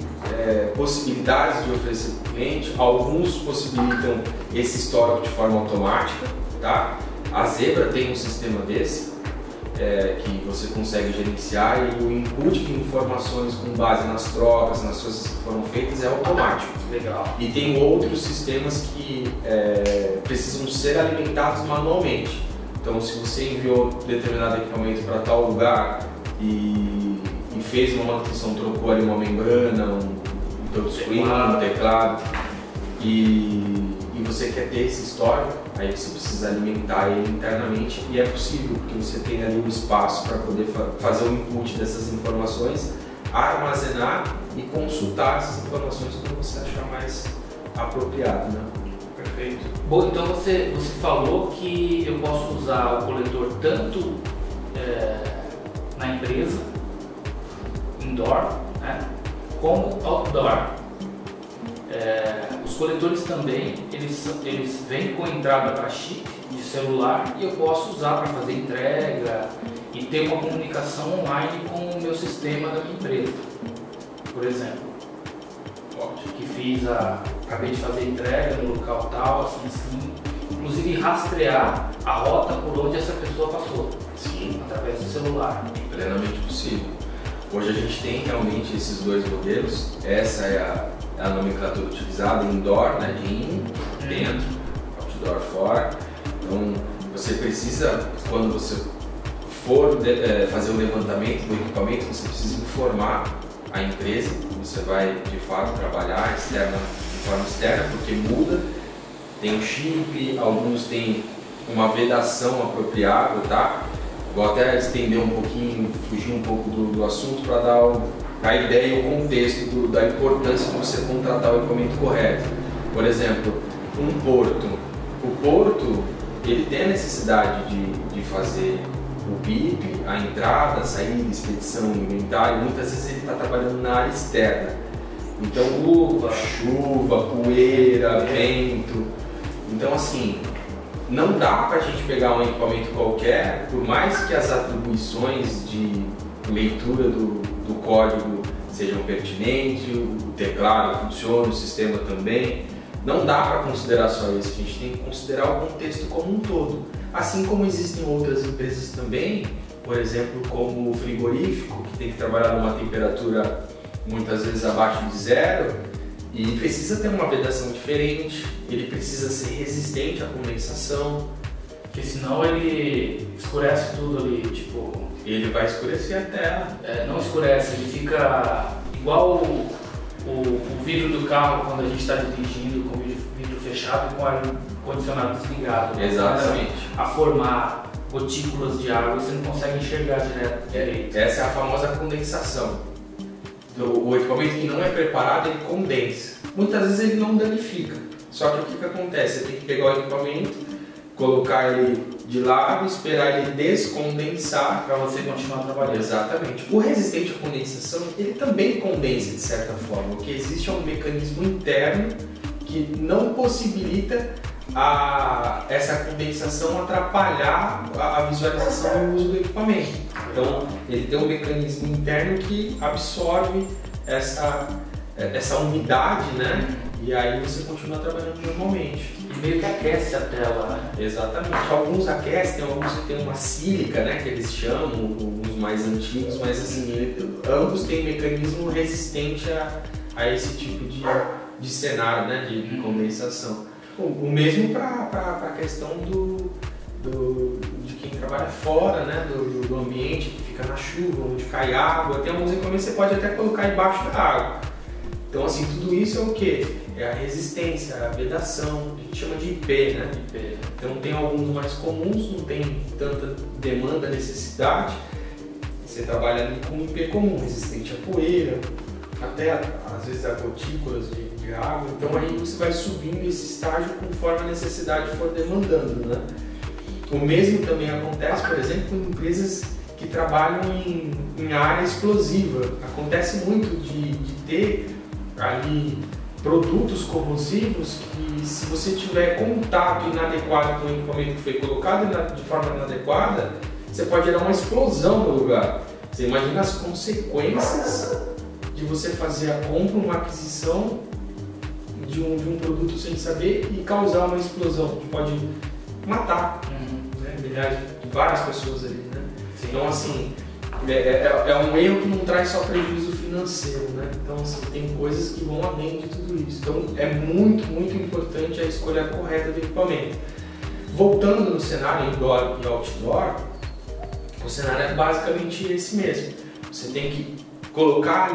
Speaker 2: possibilidades de oferecer para o cliente, alguns possibilitam esse histórico de forma automática, tá? A Zebra tem um sistema desse, que você consegue gerenciar, e o input de informações com base nas trocas, nas coisas que foram feitas, é automático.
Speaker 1: Legal.
Speaker 2: E tem outros sistemas que precisam ser alimentados manualmente. Então, se você enviou determinado equipamento para tal lugar e fez uma manutenção, trocou ali uma membrana, um touchscreen, um teclado, e você quer ter esse histórico, aí você precisa alimentar ele internamente, e é possível, porque você tem ali um espaço para poder fazer o input dessas informações, armazenar e consultar essas informações quando você achar mais apropriado, né?
Speaker 1: Perfeito. Bom, então você falou que eu posso usar o coletor tanto na empresa, indoor, né, como outdoor. Os coletores também, eles vêm com entrada para chip de celular, e eu posso usar para fazer entrega e ter uma comunicação online com o meu sistema da minha empresa, por exemplo. Que acabei de fazer entrega no local tal, assim, inclusive rastrear a rota por onde essa pessoa passou.
Speaker 2: Sim.
Speaker 1: Através do celular.
Speaker 2: Plenamente possível. Hoje a gente tem realmente esses dois modelos. Essa é a nomenclatura utilizada, indoor, né, de in, dentro, outdoor, fora. Então você precisa, quando você for fazer o levantamento do equipamento, você precisa informar a empresa que você vai de fato trabalhar de forma externa, porque muda, tem chip, alguns têm uma vedação apropriada, tá? Vou até estender um pouquinho, fugir um pouco do assunto para dar a ideia e o contexto da importância de você contratar o equipamento correto. Por exemplo, um porto. O porto, ele tem a necessidade de fazer o BIP, a entrada, a saída, expedição, inventário. Muitas vezes ele está trabalhando na área externa. Então, chuva, poeira, vento. Então, assim, não dá para a gente pegar um equipamento qualquer, por mais que as atribuições de leitura do código sejam pertinentes, o teclado funciona, o sistema também. Não dá para considerar só isso, a gente tem que considerar o contexto como um todo. Assim como existem outras empresas também, por exemplo, como o frigorífico, que tem que trabalhar numa temperatura muitas vezes abaixo de 0 e precisa ter uma vedação diferente, ele precisa ser resistente à condensação,
Speaker 1: porque senão ele escurece tudo ali, tipo...
Speaker 2: Ele vai escurecer a tela.
Speaker 1: Não escurece, ele fica igual o vidro do carro quando a gente está dirigindo com o vidro fechado e com o ar-condicionado desligado.
Speaker 2: Exatamente.
Speaker 1: A formar gotículas de água, você não consegue enxergar direito.
Speaker 2: Essa é a famosa condensação. O equipamento que não é preparado, ele condensa. Muitas vezes ele não danifica. Só que o que acontece? Você tem que pegar o equipamento, colocar ele de lado, esperar ele descondensar
Speaker 1: para você continuar trabalhando.
Speaker 2: Exatamente. O resistente à condensação, ele também condensa de certa forma. O que existe é um mecanismo interno que não possibilita essa condensação atrapalhar a visualização e o uso do equipamento. Então, ele tem um mecanismo interno que absorve essa umidade, né? E aí você continua trabalhando normalmente.
Speaker 1: E meio que aquece a tela, né?
Speaker 2: Exatamente. Alguns aquecem, alguns têm uma sílica, né? Que eles chamam, os mais antigos, mas assim, ambos têm mecanismo resistente a esse tipo de cenário, né? De condensação. O mesmo para a questão de quem trabalha fora, né? Do ambiente, que fica na chuva, onde cai água. Tem alguns equipamentos que você pode até colocar embaixo da água. Então, assim, tudo isso é o quê? é a resistência, a vedação, a gente chama de IP, né? Então tem alguns mais comuns, não tem tanta demanda, necessidade. Você trabalha ali com IP comum, resistente à poeira, até às vezes a gotículas de água. Então aí você vai subindo esse estágio conforme a necessidade for demandando, né? O mesmo também acontece, por exemplo, com empresas que trabalham em área explosiva. Acontece muito de ter ali produtos corrosivos que, se você tiver contato inadequado com o equipamento que foi colocado de forma inadequada, você pode gerar uma explosão no lugar. Você imagina as consequências de você fazer a compra, uma aquisição de um produto sem saber e causar uma explosão que pode matar milhares de várias pessoas ali, né? Então, assim, é um erro que não traz só prejuízo financeiro, né? Então, assim, tem coisas que vão além de tudo isso. Então, é muito, muito importante a escolha correta do equipamento. Voltando no cenário indoor e outdoor, o cenário é basicamente esse mesmo. Você tem que colocar ali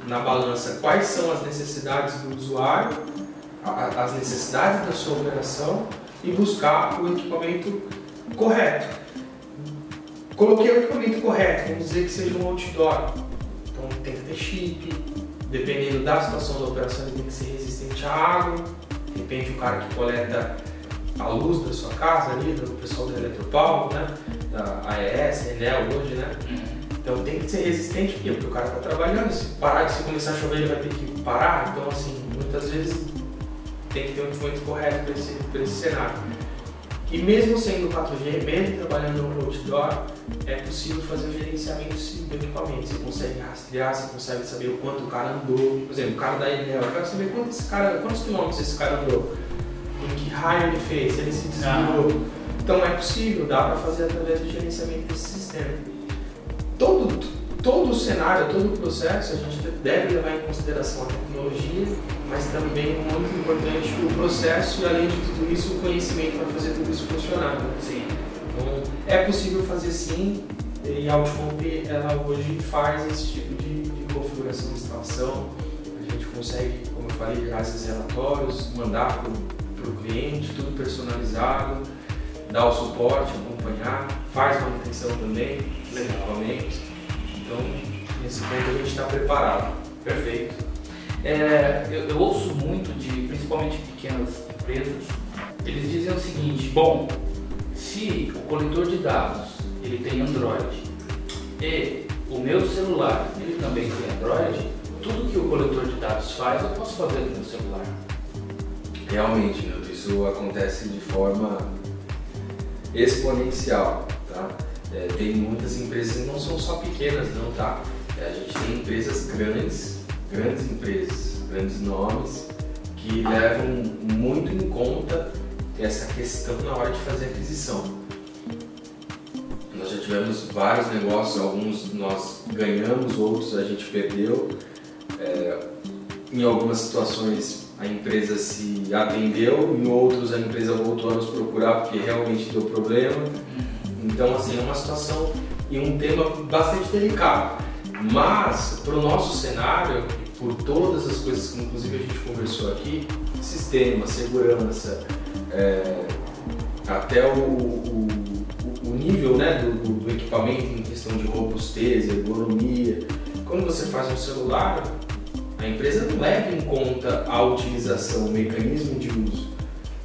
Speaker 2: na balança quais são as necessidades do usuário, as necessidades da sua operação e buscar o equipamento correto. Coloquei o equipamento correto, vamos dizer que seja um outdoor. Então tem que ter chip, dependendo da situação da operação ele tem que ser resistente à água. De repente o cara que coleta a luz da sua casa ali, do pessoal da Eletropaulo, né? Da AES, Enel hoje, né? Então tem que ser resistente, porque o cara está trabalhando, se começar a chover ele vai ter que parar, então assim, muitas vezes tem que ter um equipamento correto para esse cenário. E mesmo sendo 4G, mesmo trabalhando no outdoor, é possível fazer o gerenciamento do equipamento. Você consegue rastrear, você consegue saber o quanto o cara andou. Por exemplo, o cara da Enel, eu quero saber quantos quilômetros esse cara andou, em que raio ele fez, se ele se desviou. Então é possível, dá para fazer através do gerenciamento desse sistema. Todo o cenário, todo o processo, a gente deve levar em consideração a tecnologia, mas também muito importante o processo e, além de tudo isso, o conhecimento para fazer tudo isso funcionar.
Speaker 1: Sim.
Speaker 2: Então, é possível fazer sim, e a Ultimomp, ela hoje faz esse tipo de configuração de instalação. A gente consegue, como eu falei, gerar esses relatórios, mandar para o cliente, tudo personalizado, dar o suporte, acompanhar, faz manutenção também dos equipamentos. Então, nesse ponto a gente está preparado.
Speaker 1: Perfeito. Eu ouço muito principalmente pequenas empresas, eles dizem o seguinte: bom, se o coletor de dados ele tem Android e o meu celular ele também tem Android, tudo que o coletor de dados faz eu posso fazer no meu celular.
Speaker 2: Realmente, Nilton, isso acontece de forma exponencial, tá? Tem muitas empresas, não são só pequenas não, tá? A gente tem empresas grandes empresas, grandes nomes, que levam muito em conta essa questão na hora de fazer aquisição. Nós já tivemos vários negócios, alguns nós ganhamos, outros a gente perdeu. Em algumas situações a empresa se atendeu, em outros a empresa voltou a nos procurar porque realmente deu problema. Então, assim, é uma situação e um tema bastante delicado. Mas, para o nosso cenário, por todas as coisas que inclusive a gente conversou aqui, sistema, segurança, até o nível, né, do equipamento em questão de robustez, ergonomia. Quando você faz um celular, a empresa não leva em conta a utilização, o mecanismo de uso.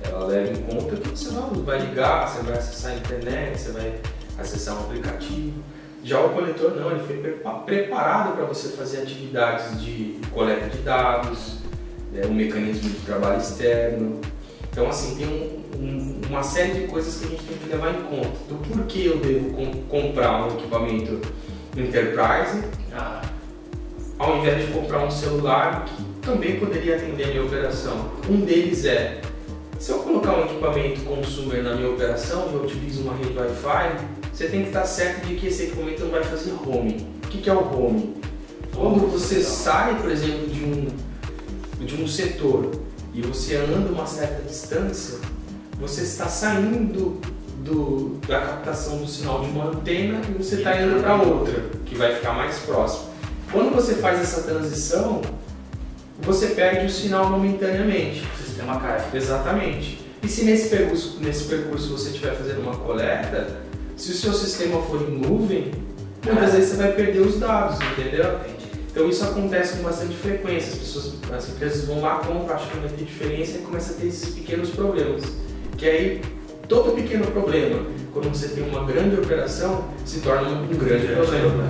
Speaker 2: Ela leva em conta que você vai ligar, você vai acessar a internet, você vai acessar um aplicativo. Já o coletor não, ele foi preparado para você fazer atividades de coleta de dados, um mecanismo de trabalho externo. Então, assim, tem uma série de coisas que a gente tem que levar em conta. Do porquê eu devo comprar um equipamento Enterprise, ao invés de comprar um celular que também poderia atender a minha operação. Um deles se eu colocar um equipamento consumer na minha operação e eu utilizo uma rede Wi-Fi, você tem que estar certo de que esse equipamento não vai fazer roaming. O que é o roaming? Quando você sai, por exemplo, de um setor e você anda uma certa distância, você está saindo da captação do sinal de uma antena e você está indo para outra, que vai ficar mais próximo. Quando você faz essa transição, você perde o sinal momentaneamente.
Speaker 1: O sistema cai.
Speaker 2: Exatamente. E se nesse percurso você estiver fazendo uma coleta, se o seu sistema for em nuvem, muitas vezes você vai perder os dados, entendeu? Então isso acontece com bastante frequência. As empresas vão lá, compram, acham que não vai ter diferença e começam a ter esses pequenos problemas. Que aí, todo pequeno problema, quando você tem uma grande operação, se torna um grande problema.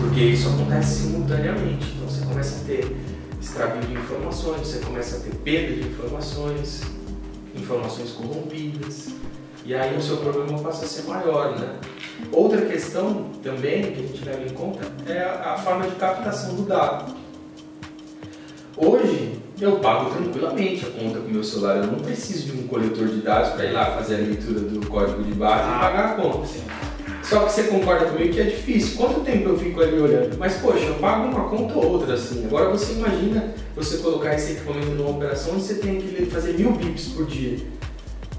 Speaker 2: Porque isso acontece simultaneamente. Então você começa a ter extravio de informações, você começa a ter perda de informações corrompidas, e aí o seu problema passa a ser maior, né? Outra questão também que a gente leva em conta é a forma de captação do dado. Hoje eu pago tranquilamente a conta com o meu celular, eu não preciso de um coletor de dados para ir lá fazer a leitura do código de base e pagar a conta.
Speaker 1: Sim.
Speaker 2: Só que você concorda comigo que é difícil. Quanto tempo eu fico ali olhando? Mas poxa, eu pago uma conta ou outra assim. Agora você imagina você colocar esse equipamento numa operação onde você tem que fazer 1000 bips por dia.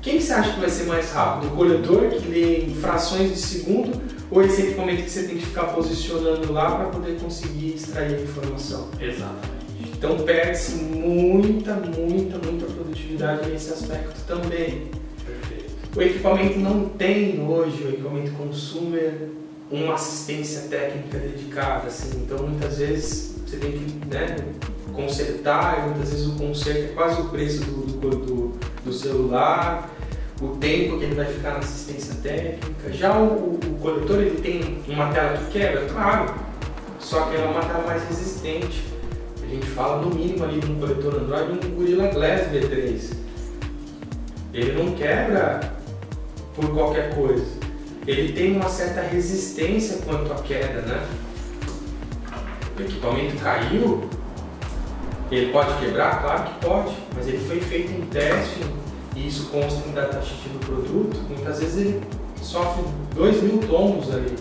Speaker 2: Quem você acha que vai ser mais rápido? O coletor que lê em frações de segundo ou esse equipamento que você tem que ficar posicionando lá para poder conseguir extrair a informação?
Speaker 1: Exatamente.
Speaker 2: Então perde-se muita produtividade nesse aspecto também. O equipamento não tem hoje, o equipamento consumer, uma assistência técnica dedicada, assim. Então muitas vezes você tem que, né, consertar, e muitas vezes o conserto é quase o preço do celular, o tempo que ele vai ficar na assistência técnica. Já o coletor, ele tem uma tela que quebra, claro, só que ela é uma tela mais resistente. A gente fala no mínimo ali de um coletor Android, um Gorilla Glass V3. Ele não quebra por qualquer coisa. Ele tem uma certa resistência quanto à queda, né? O equipamento caiu, ele pode quebrar? Claro que pode, mas ele foi feito em teste e isso consta em datasheet do produto. Muitas vezes ele sofre 2000 tombos ali.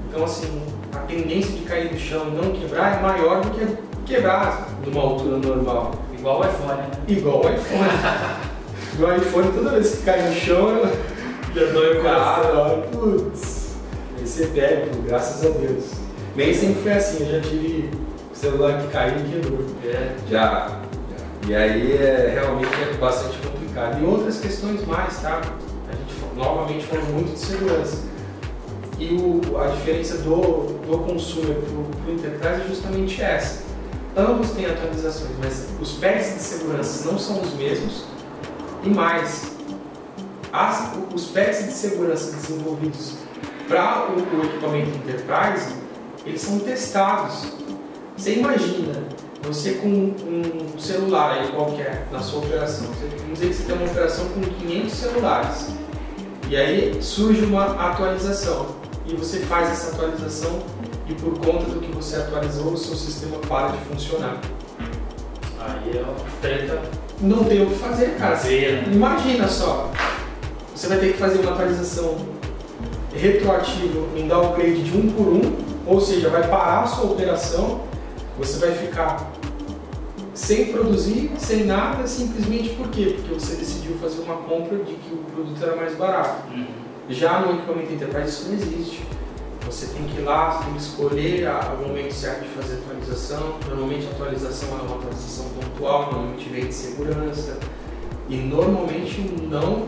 Speaker 2: Então assim, a tendência de cair no chão e não quebrar é maior do que quebrar numa altura normal.
Speaker 1: Igual o iPhone, né?
Speaker 2: Igual o iPhone. O iPhone, toda vez que cai no chão, já dói o coração. Putz, aí você pega, graças a Deus. Nem sempre foi assim, eu já tive celular que caiu e quebrou. Já. E aí realmente é bastante complicado. E outras questões mais, tá? A gente novamente falou muito de segurança. E a diferença do consumer para o enterprise é justamente essa. Ambos têm atualizações, mas os patches de segurança não são os mesmos. E mais, os patches de segurança desenvolvidos para o equipamento enterprise, eles são testados. Você imagina, você com um celular aí qualquer na sua operação, vamos dizer que você tem uma operação com 500 celulares, e aí surge uma atualização, e você faz essa atualização, e por conta do que você atualizou, o seu sistema para de funcionar.
Speaker 1: Aí é uma treta.
Speaker 2: Não tem o que fazer, cara. Imagina só, você vai ter que fazer uma atualização retroativa em downgrade de 1 por 1, ou seja, vai parar a sua operação, você vai ficar sem produzir, sem nada, simplesmente por quê? Porque você decidiu fazer uma compra de que o produto era mais barato. Já no equipamento enterprise isso não existe. Você tem que ir lá, você tem que escolher o momento certo de fazer a atualização. Normalmente a atualização é uma atualização pontual, normalmente vem de segurança e normalmente não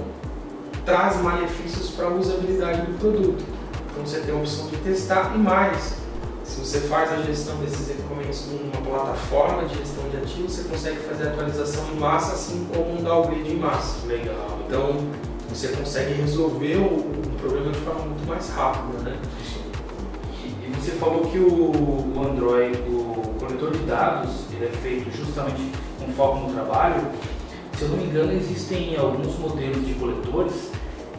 Speaker 2: traz malefícios para a usabilidade do produto. Então você tem a opção de testar e mais. Se você faz a gestão desses equipamentos numa plataforma de gestão de ativos, você consegue fazer a atualização em massa, assim como um downgrade em massa.
Speaker 1: Legal.
Speaker 2: Então você consegue resolver o problema de forma muito mais rápida, né?
Speaker 1: E você falou que o Android, o coletor de dados, ele é feito justamente com foco no trabalho. Se eu não me engano, existem alguns modelos de coletores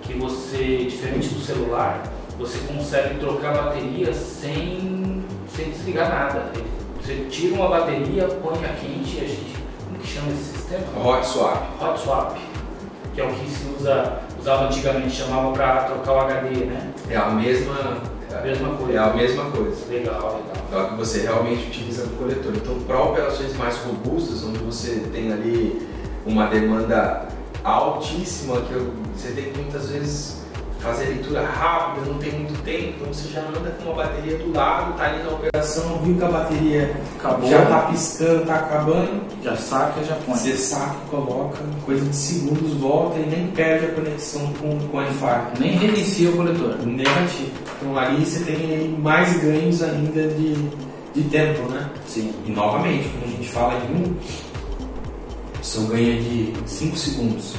Speaker 1: que você, diferente do celular, você consegue trocar a bateria sem desligar nada. Você tira uma bateria, põe a quente, como que chama esse sistema?
Speaker 2: Hot Swap.
Speaker 1: Hot Swap, que é o que se usava antigamente, chamava para trocar o HD, né?
Speaker 2: É a mesma coisa. É a mesma coisa.
Speaker 1: Legal.
Speaker 2: É o que você realmente utiliza no coletor. Então, para operações mais robustas, onde você tem ali uma demanda altíssima, que você tem que muitas vezes fazer leitura rápida, não tem muito tempo, então você já anda com uma bateria do lado, tá ali na operação, viu que a bateria acabou, já tá piscando, tá acabando,
Speaker 1: já saca, já põe.
Speaker 2: Você saca, coloca, coisa de segundos, volta e nem perde a conexão com o Wi-Fi.
Speaker 1: Nem reinicia o coletor.
Speaker 2: Negativo. Então ali você tem mais ganhos ainda de tempo, né?
Speaker 1: Sim.
Speaker 2: E novamente, quando a gente fala de são ganha de 5 segundos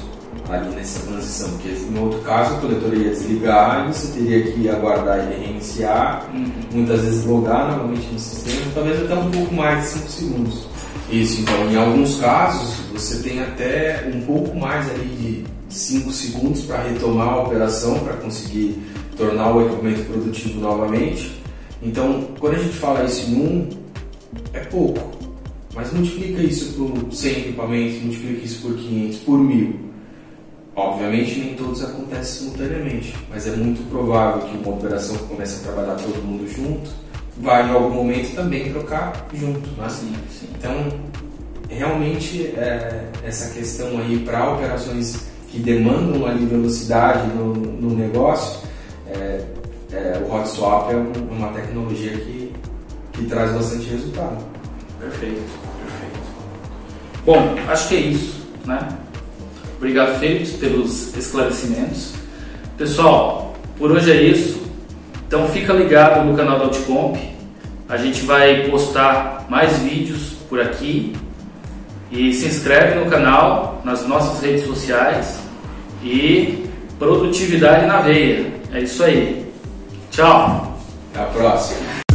Speaker 2: ali nessa transição, porque em outro caso o coletor ia desligar e você teria que aguardar ele reiniciar, muitas vezes logar novamente no sistema, talvez até um pouco mais de 5 segundos. Isso, então, em alguns casos você tem até um pouco mais ali de 5 segundos para retomar a operação, para conseguir tornar o equipamento produtivo novamente. Então, quando a gente fala isso em é pouco. Mas multiplica isso por 100 equipamentos, multiplica isso por 500, por 1000. Obviamente nem todos acontecem simultaneamente, mas é muito provável que uma operação que comece a trabalhar todo mundo junto vai em algum momento também trocar junto. Né?
Speaker 1: Sim, sim.
Speaker 2: Então, realmente essa questão aí para operações que demandam ali velocidade no negócio, o hot swap é uma tecnologia que traz bastante resultado.
Speaker 1: Perfeito, perfeito. Bom, acho que é isso, né? Obrigado, Felipe, pelos esclarecimentos. Pessoal, por hoje é isso. Então fica ligado no canal da Ulticomp. A gente vai postar mais vídeos por aqui. E se inscreve no canal, nas nossas redes sociais. E produtividade na veia. É isso aí. Tchau.
Speaker 2: Até a próxima.